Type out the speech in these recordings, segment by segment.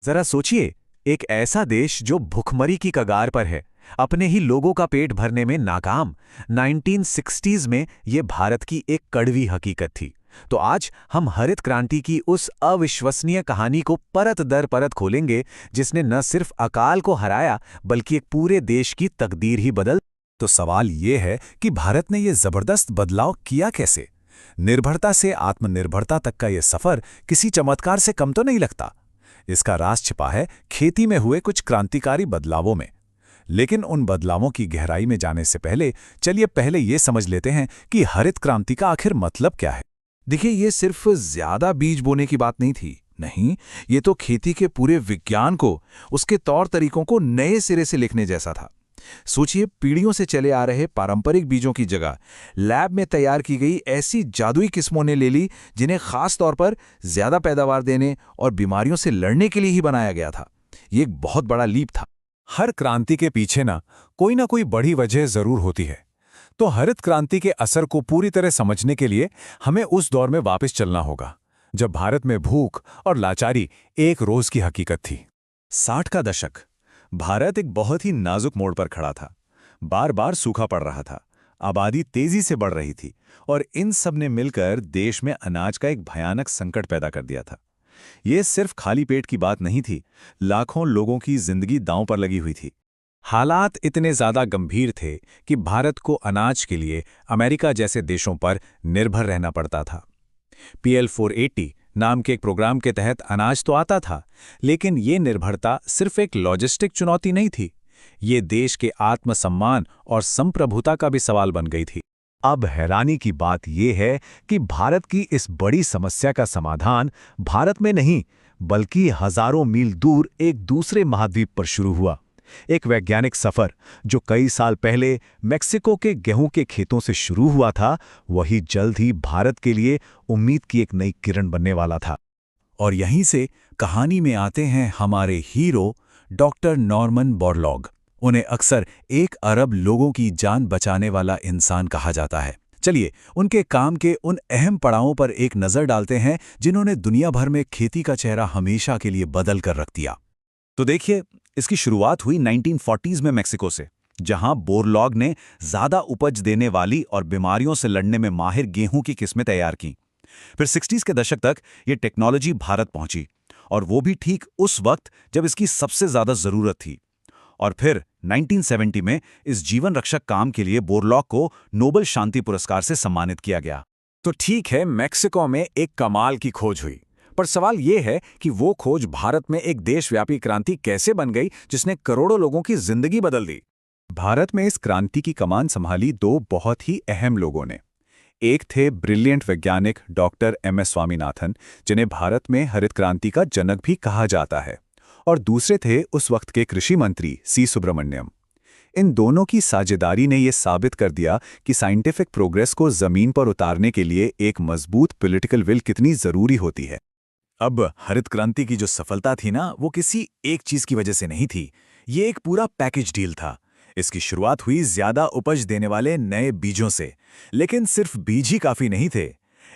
जरा सोचिए, एक ऐसा देश जो भुखमरी की कगार पर है, अपने ही लोगों का पेट भरने में नाकाम। 1960s में ये भारत की एक कड़वी हकीकत थी। तो आज हम हरित क्रांति की उस अविश्वसनीय कहानी को परत दर परत खोलेंगे, जिसने न सिर्फ अकाल को हराया बल्कि एक पूरे देश की तकदीर ही बदल। तो सवाल ये है कि भारत ने ये जबरदस्त बदलाव किया कैसे? निर्भरता से आत्मनिर्भरता तक का ये सफर किसी चमत्कार से कम तो नहीं लगता। इसका राज छिपा है खेती में हुए कुछ क्रांतिकारी बदलावों में। लेकिन उन बदलावों की गहराई में जाने से पहले चलिए पहले ये समझ लेते हैं कि हरित क्रांति का आखिर मतलब क्या है। देखिए, ये सिर्फ ज्यादा बीज बोने की बात नहीं थी। नहीं, ये तो खेती के पूरे विज्ञान को, उसके तौर तरीकों को नए सिरे से लिखने जैसा था। सोचिए, पीढ़ियों से चले आ रहे पारंपरिक बीजों की जगह लैब में तैयार की गई ऐसी जादुई किस्मों ने ले ली जिन्हें खास तौर पर ज्यादा पैदावार देने और बीमारियों से लड़ने के लिए ही बनाया गया था। ये एक बहुत बड़ा लीप था। हर क्रांति के पीछे ना कोई बड़ी वजह जरूर होती है। तो हरित क्रांति के असर को पूरी तरह समझने के लिए हमें उस दौर में वापस चलना होगा जब भारत में भूख और लाचारी एक रोज की हकीकत थी। 60 का दशक। भारत एक बहुत ही नाजुक मोड़ पर खड़ा था। बार बार सूखा पड़ रहा था, आबादी तेजी से बढ़ रही थी और इन सब ने मिलकर देश में अनाज का एक भयानक संकट पैदा कर दिया था। ये सिर्फ खाली पेट की बात नहीं थी, लाखों लोगों की जिंदगी दांव पर लगी हुई थी। हालात इतने ज्यादा गंभीर थे कि भारत को अनाज के लिए अमेरिका जैसे देशों पर निर्भर रहना पड़ता था। PL 480 नाम के एक प्रोग्राम के तहत अनाज तो आता था, लेकिन ये निर्भरता सिर्फ एक लॉजिस्टिक चुनौती नहीं थी, ये देश के आत्मसम्मान और संप्रभुता का भी सवाल बन गई थी। अब हैरानी की बात यह है कि भारत की इस बड़ी समस्या का समाधान भारत में नहीं बल्कि हजारों मील दूर एक दूसरे महाद्वीप पर शुरू हुआ। एक वैज्ञानिक सफर जो कई साल पहले मेक्सिको के गेहूं के खेतों से शुरू हुआ था, वही जल्द ही भारत के लिए उम्मीद की एक नई किरण बनने वाला था। और यहीं से कहानी में आते हैं हमारे हीरो डॉक्टर नॉर्मन बोरलॉग। उन्हें अक्सर 1 अरब लोगों की जान बचाने वाला इंसान कहा जाता है। चलिए उनके काम के उन अहम पड़ावों पर एक नजर डालते हैं जिन्होंने दुनिया भर में खेती का चेहरा हमेशा के लिए बदल कर रख दिया। तो देखिए, इसकी शुरुआत हुई 1940s में मेक्सिको से, जहां बोरलॉग ने ज्यादा उपज देने वाली और बीमारियों से लड़ने में माहिर गेहूं की किस्में तैयार की। फिर 60s के दशक तक ये टेक्नोलॉजी भारत पहुंची, और वो भी ठीक उस वक्त जब इसकी सबसे ज्यादा जरूरत थी। और फिर 1970 में इस जीवन रक्षक काम के लिए बोरलॉग को नोबेल शांति पुरस्कार से सम्मानित किया गया। तो ठीक है, मेक्सिको में एक कमाल की खोज हुई, पर सवाल यह है कि वो खोज भारत में एक देशव्यापी क्रांति कैसे बन गई जिसने करोड़ों लोगों की जिंदगी बदल दी। भारत में इस क्रांति की कमान संभाली 2 बहुत ही अहम लोगों ने। एक थे ब्रिलियंट वैज्ञानिक डॉक्टर MS स्वामीनाथन, जिन्हें भारत में हरित क्रांति का जनक भी कहा जाता है, और दूसरे थे उस वक्त के कृषि मंत्री C सुब्रमण्यम। इन दोनों की साझेदारी ने यह साबित कर दिया कि साइंटिफिक प्रोग्रेस को जमीन पर उतारने के लिए एक मजबूत पॉलिटिकल विल कितनी जरूरी होती है। अब हरित क्रांति की जो सफलता थी ना, वो किसी एक चीज की वजह से नहीं थी, ये एक पूरा पैकेज डील था। इसकी शुरुआत हुई ज्यादा उपज देने वाले नए बीजों से, लेकिन सिर्फ बीज ही काफी नहीं थे।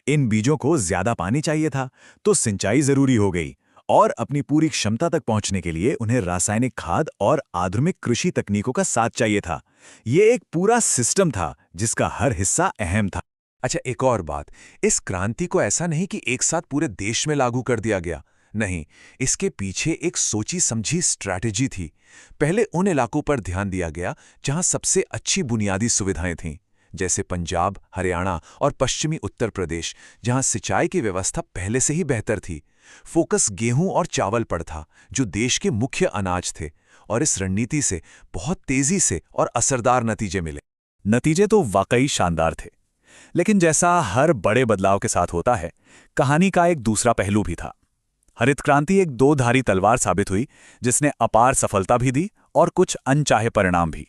इन बीजों को ज्यादा पानी चाहिए था, तो सिंचाई जरूरी हो गई, और अपनी पूरी क्षमता तक पहुंचने के लिए उन्हें रासायनिक खाद और आधुनिक कृषि तकनीकों का साथ चाहिए था। ये एक पूरा सिस्टम था जिसका हर हिस्सा अहम था। अच्छा, एक और बात, इस क्रांति को ऐसा नहीं कि एक साथ पूरे देश में लागू कर दिया गया। नहीं, इसके पीछे एक सोची समझी स्ट्रैटेजी थी। पहले उन इलाकों पर ध्यान दिया गया जहां सबसे अच्छी बुनियादी सुविधाएं थीं, जैसे पंजाब, हरियाणा और पश्चिमी उत्तर प्रदेश, जहां सिंचाई की व्यवस्था पहले से ही बेहतर थी। फोकस गेहूं और चावल पर था, जो देश के मुख्य अनाज थे, और इस रणनीति से बहुत तेजी से और असरदार नतीजे मिले। नतीजे तो वाकई शानदार थे, लेकिन जैसा हर बड़े बदलाव के साथ होता है, कहानी का एक दूसरा पहलू भी था। हरित क्रांति एक 2-धारी तलवार साबित हुई, जिसने अपार सफलता भी दी और कुछ अनचाहे परिणाम भी।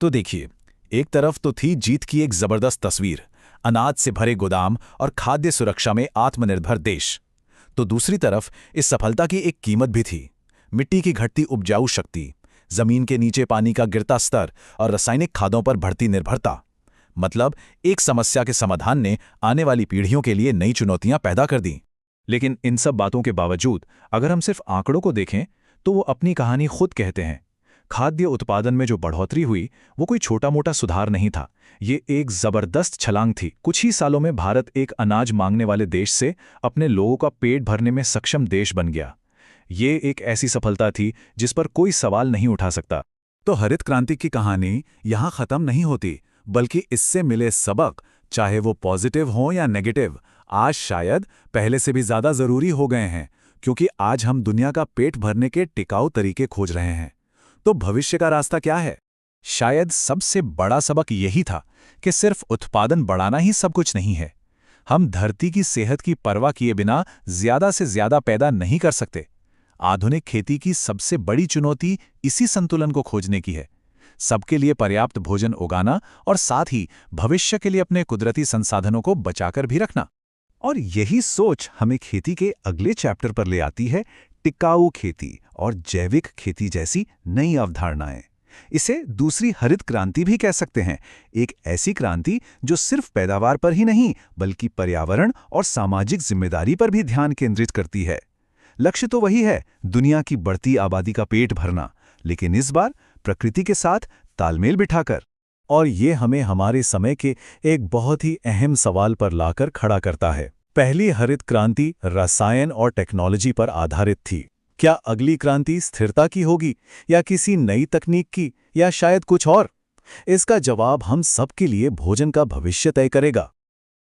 तो देखिए, एक तरफ तो थी जीत की एक जबरदस्त तस्वीर, अनाज से भरे गोदाम और खाद्य सुरक्षा में आत्मनिर्भर देश। तो दूसरी तरफ इस सफलता की एक कीमत भी थी, मिट्टी की घटती उपजाऊ शक्ति, जमीन के नीचे पानी का गिरता स्तर और रासायनिक खादों पर बढ़ती निर्भरता। मतलब एक समस्या के समाधान ने आने वाली पीढ़ियों के लिए नई चुनौतियां पैदा कर दी। लेकिन इन सब बातों के बावजूद अगर हम सिर्फ आंकड़ों को देखें तो वो अपनी कहानी खुद कहते हैं। खाद्य उत्पादन में जो बढ़ोतरी हुई वो कोई छोटा मोटा सुधार नहीं था, ये एक जबरदस्त छलांग थी। कुछ ही सालों में भारत एक अनाज मांगने वाले देश से अपने लोगों का पेट भरने में सक्षम देश बन गया। ये एक ऐसी सफलता थी जिस पर कोई सवाल नहीं उठा सकता। तो हरित क्रांति की कहानी यहाँ खत्म नहीं होती, बल्कि इससे मिले सबक, चाहे वो पॉजिटिव हो या नेगेटिव, आज शायद पहले से भी ज्यादा जरूरी हो गए हैं, क्योंकि आज हम दुनिया का पेट भरने के टिकाऊ तरीके खोज रहे हैं। तो भविष्य का रास्ता क्या है? शायद सबसे बड़ा सबक यही था कि सिर्फ उत्पादन बढ़ाना ही सब कुछ नहीं है। हम धरती की सेहत की परवाह किए बिना ज्यादा से ज्यादा पैदा नहीं कर सकते। आधुनिक खेती की सबसे बड़ी चुनौती इसी संतुलन को खोजने की है, सबके लिए पर्याप्त भोजन उगाना और साथ ही भविष्य के लिए अपने कुदरती संसाधनों को बचाकर भी रखना। और यही सोच हमें खेती के अगले चैप्टर पर ले आती है, टिकाऊ खेती और जैविक खेती जैसी नई अवधारणाएं। इसे दूसरी हरित क्रांति भी कह सकते हैं, एक ऐसी क्रांति जो सिर्फ पैदावार पर ही नहीं बल्कि पर्यावरण और सामाजिक जिम्मेदारी पर भी ध्यान केंद्रित करती है। लक्ष्य तो वही है, दुनिया की बढ़ती आबादी का पेट भरना, लेकिन इस बार प्रकृति के साथ तालमेल बिठाकर। और ये हमें हमारे समय के एक बहुत ही अहम सवाल पर लाकर खड़ा करता है। पहली हरित क्रांति रसायन और टेक्नोलॉजी पर आधारित थी। क्या अगली क्रांति स्थिरता की होगी, या किसी नई तकनीक की, या शायद कुछ और? इसका जवाब हम सबके लिए भोजन का भविष्य तय करेगा।